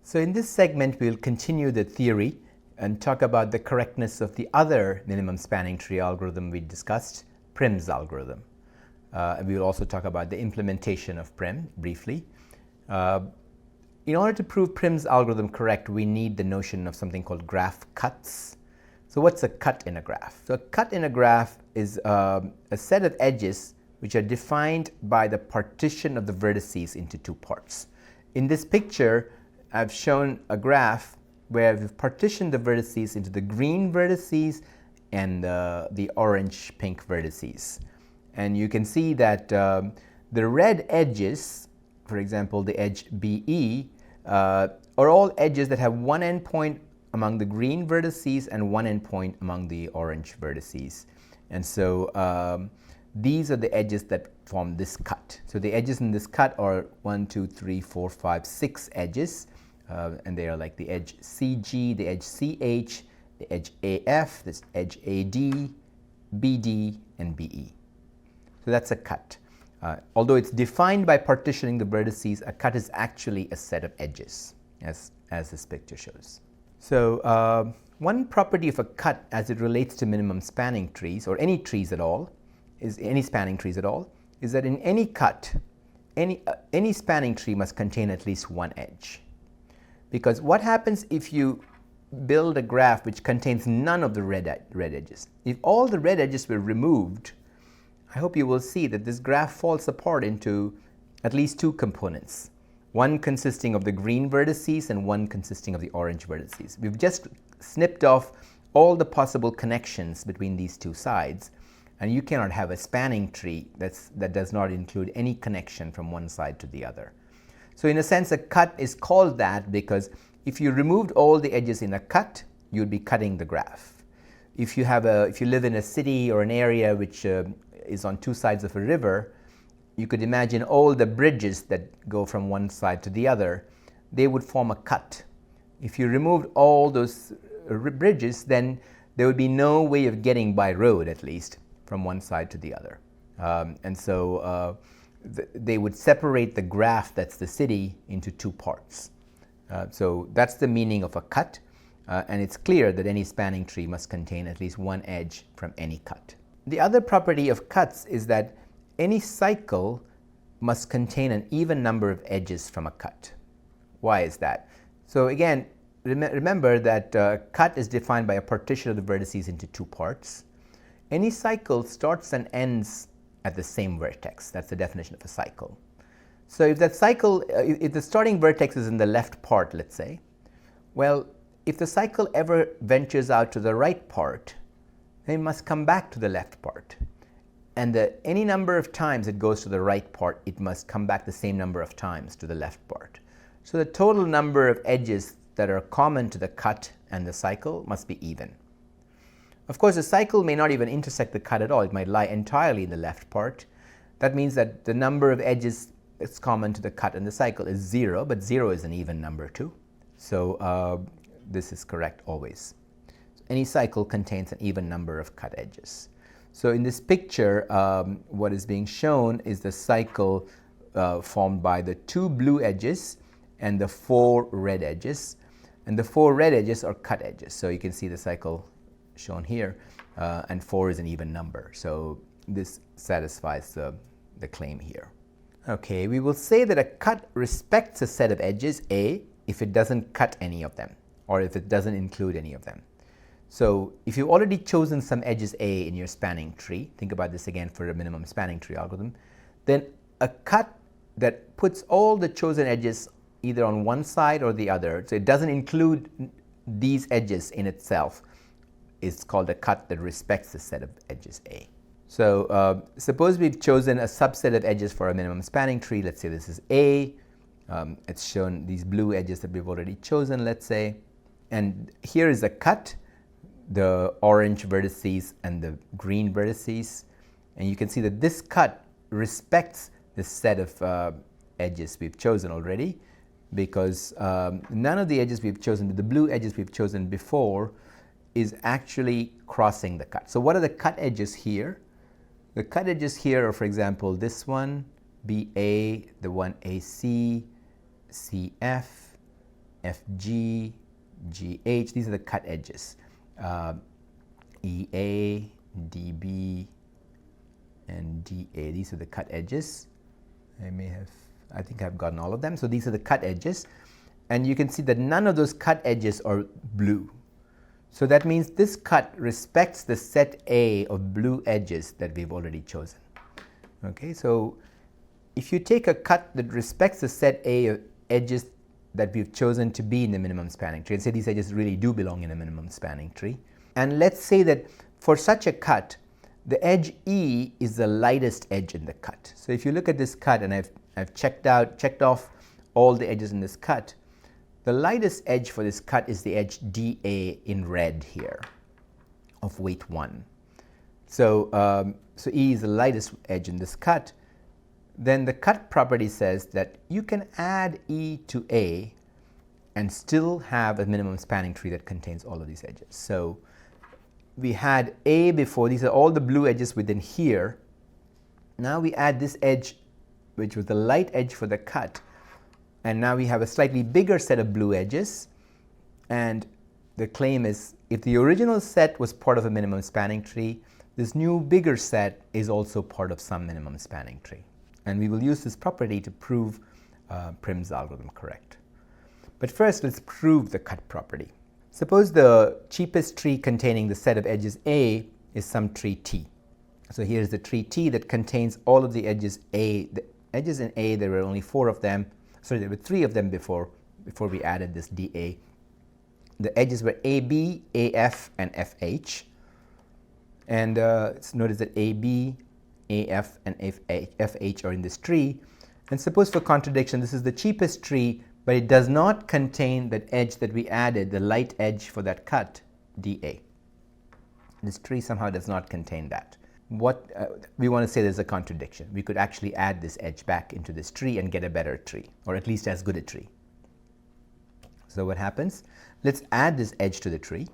So in this segment, we'll continue the theory and talk about the correctness of the other minimum spanning tree algorithm we discussed, Prim's algorithm. And we will also talk about the implementation of Prim briefly. In order to prove Prim's algorithm correct, we need the notion of something called graph cuts. So what's a cut in a graph? So a cut in a graph is a set of edges which are defined by the partition of the vertices into two parts. In this picture, I've shown a graph where we've partitioned the vertices into the green vertices and the orange-pink vertices. And you can see that the red edges, for example, the edge BE, are all edges that have one endpoint among the green vertices and one endpoint among the orange vertices. And so these are the edges that form this cut. So the edges in this cut are 1, 2, 3, 4, 5, 6 edges. And they are like the edge CG, the edge CH, the edge AF, this edge AD, BD, and BE. So that's a cut. Although it's defined by partitioning the vertices, a cut is actually a set of edges, as this picture shows. So one property of a cut as it relates to minimum spanning trees, or any trees at all, any spanning trees at all, is that in any cut, any spanning tree must contain at least one edge. Because what happens if you build a graph which contains none of the red edges? If all the red edges were removed, I hope you will see that this graph falls apart into at least two components, one consisting of the green vertices and one consisting of the orange vertices. We've just snipped off all the possible connections between these two sides, and you cannot have a spanning tree that does not include any connection from one side to the other. So in a sense, a cut is called that because if you removed all the edges in a cut, you'd be cutting the graph. If you live in a city or an area which is on two sides of a river, you could imagine all the bridges that go from one side to the other, they would form a cut. If you removed all those bridges, then there would be no way of getting by road, at least, from one side to the other. And so they would separate the graph that's the city into two parts. So that's the meaning of a cut, and it's clear that any spanning tree must contain at least one edge from any cut. The other property of cuts is that any cycle must contain an even number of edges from a cut. Why is that? So again, remember that cut is defined by a partition of the vertices into two parts. Any cycle starts and ends at the same vertex. That's the definition of a cycle. So if that cycle, if the starting vertex is in the left part, let's say, well, if the cycle ever ventures out to the right part, then it must come back to the left part. And any number of times it goes to the right part, it must come back the same number of times to the left part. So the total number of edges that are common to the cut and the cycle must be even. Of course, the cycle may not even intersect the cut at all. It might lie entirely in the left part. That means that the number of edges that's common to the cut and the cycle is 0, but 0 is an even number too. So this is correct always. Any cycle contains an even number of cut edges. So in this picture, what is being shown is the cycle formed by the 2 blue edges and the 4 red edges. And the 4 red edges are cut edges. So you can see the cycle shown here, and 4 is an even number. So this satisfies the claim here. Okay, we will say that a cut respects a set of edges, A, if it doesn't cut any of them, or if it doesn't include any of them. So if you've already chosen some edges A in your spanning tree, think about this again for a minimum spanning tree algorithm, then a cut that puts all the chosen edges either on one side or the other, so it doesn't include these edges in itself, is called a cut that respects the set of edges A. So suppose we've chosen a subset of edges for a minimum spanning tree. Let's say this is A. It's shown these blue edges that we've already chosen, let's say. And here is a cut, the orange vertices and the green vertices. And you can see that this cut respects the set of edges we've chosen already, because none of the edges we've chosen, the blue edges we've chosen before, is actually crossing the cut. So what are the cut edges here? The cut edges here are, for example, this one, BA, the one AC, CF, FG, GH, these are the cut edges. EA, DB, and DA, these are the cut edges. I think I've gotten all of them. So these are the cut edges. And you can see that none of those cut edges are blue. So that means this cut respects the set A of blue edges that we've already chosen. Okay, so if you take a cut that respects the set A of edges that we've chosen to be in the minimum spanning tree, and say these edges really do belong in a minimum spanning tree, and let's say that for such a cut, the edge E is the lightest edge in the cut. So if you look at this cut, and I've checked off all the edges in this cut, the lightest edge for this cut is the edge DA in red here of weight 1. So, so E is the lightest edge in this cut. Then the cut property says that you can add E to A and still have a minimum spanning tree that contains all of these edges. So we had A before, these are all the blue edges within here. Now we add this edge, which was the light edge for the cut, and now we have a slightly bigger set of blue edges. And the claim is, if the original set was part of a minimum spanning tree, this new bigger set is also part of some minimum spanning tree. And we will use this property to prove Prim's algorithm correct. But first, let's prove the cut property. Suppose the cheapest tree containing the set of edges A is some tree T. So here's the tree T that contains all of the edges A. The edges in A, there were only 4 of them. Sorry, there were 3 of them before we added this DA. The edges were AB, AF, and FH. And notice that AB, AF, and FH are in this tree. And suppose for contradiction, this is the cheapest tree, but it does not contain that edge that we added, the light edge for that cut, DA. This tree somehow does not contain that. What we want to say there's a contradiction. We could actually add this edge back into this tree and get a better tree, or at least as good a tree. So what happens? Let's add this edge to the tree.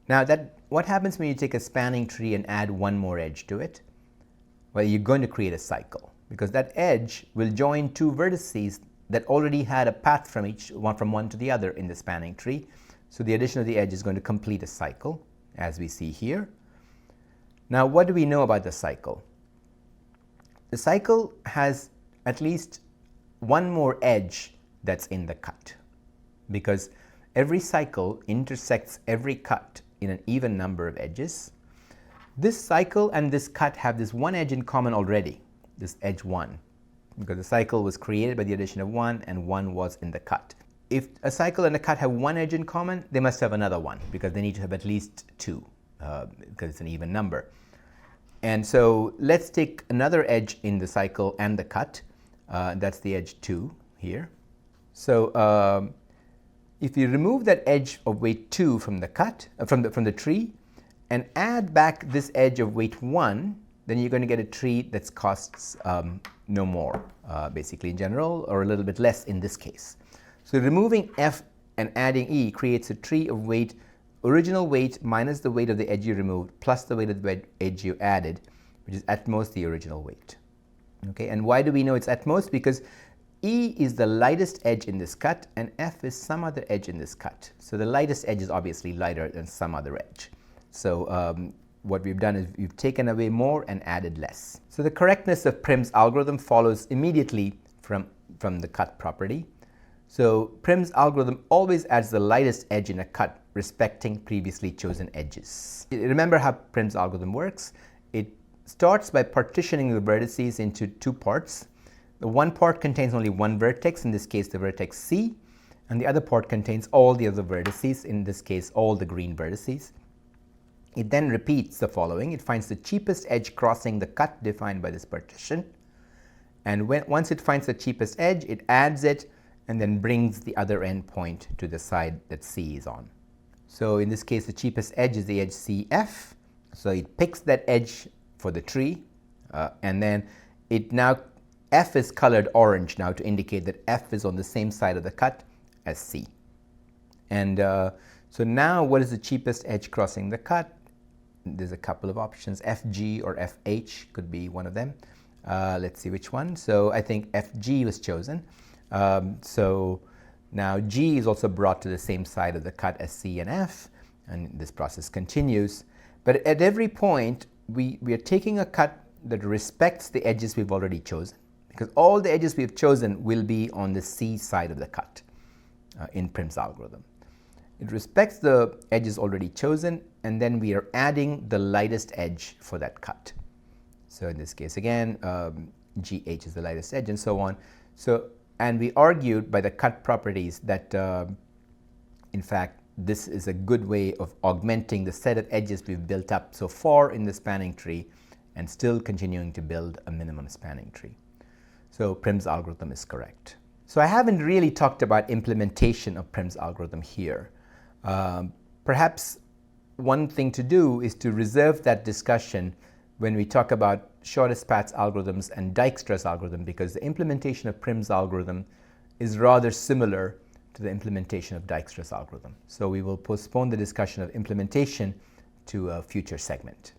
Now what happens when you take a spanning tree and add one more edge to it? Well, you're going to create a cycle, because that edge will join 2 vertices that already had a path from one to the other in the spanning tree. So the addition of the edge is going to complete a cycle, as we see here. Now, what do we know about the cycle? The cycle has at least one more edge that's in the cut, because every cycle intersects every cut in an even number of edges. This cycle and this cut have this one edge in common already, this edge 1, because the cycle was created by the addition of 1 and 1 was in the cut. If a cycle and a cut have one edge in common, they must have another one, because they need to have at least 2, because it's an even number. And so let's take another edge in the cycle and the cut. That's the edge 2 here. So if you remove that edge of weight 2 from the cut, from the tree, and add back this edge of weight 1, then you're going to get a tree that costs no more, basically in general, or a little bit less in this case. So removing F and adding E creates a tree of weight, original weight minus the weight of the edge you removed, plus the weight of the edge you added, which is at most the original weight. Okay, and why do we know it's at most? Because E is the lightest edge in this cut, and F is some other edge in this cut. So the lightest edge is obviously lighter than some other edge. So what we've done is we've taken away more and added less. So the correctness of Prim's algorithm follows immediately from the cut property. So Prim's algorithm always adds the lightest edge in a cut, respecting previously chosen edges. Remember how Prim's algorithm works. It starts by partitioning the vertices into 2 parts. The one part contains only one vertex, in this case the vertex C, and the other part contains all the other vertices, in this case all the green vertices. It then repeats the following. It finds the cheapest edge crossing the cut defined by this partition, and once it finds the cheapest edge, it adds it and then brings the other endpoint to the side that C is on. So in this case, the cheapest edge is the edge CF. So it picks that edge for the tree, and then F is colored orange now to indicate that F is on the same side of the cut as C. And so now what is the cheapest edge crossing the cut? There's a couple of options. FG or FH could be one of them. Let's see which one. So I think FG was chosen. So Now G is also brought to the same side of the cut as C and F, and this process continues. But at every point, we are taking a cut that respects the edges we've already chosen, because all the edges we've chosen will be on the C side of the cut in Prim's algorithm. It respects the edges already chosen, and then we are adding the lightest edge for that cut. So in this case, again, GH is the lightest edge, and so on. And we argued by the cut properties that, in fact, this is a good way of augmenting the set of edges we've built up so far in the spanning tree and still continuing to build a minimum spanning tree. So Prim's algorithm is correct. So I haven't really talked about implementation of Prim's algorithm here. Perhaps one thing to do is to reserve that discussion when we talk about shortest paths algorithms and Dijkstra's algorithm, because the implementation of Prim's algorithm is rather similar to the implementation of Dijkstra's algorithm. So we will postpone the discussion of implementation to a future segment.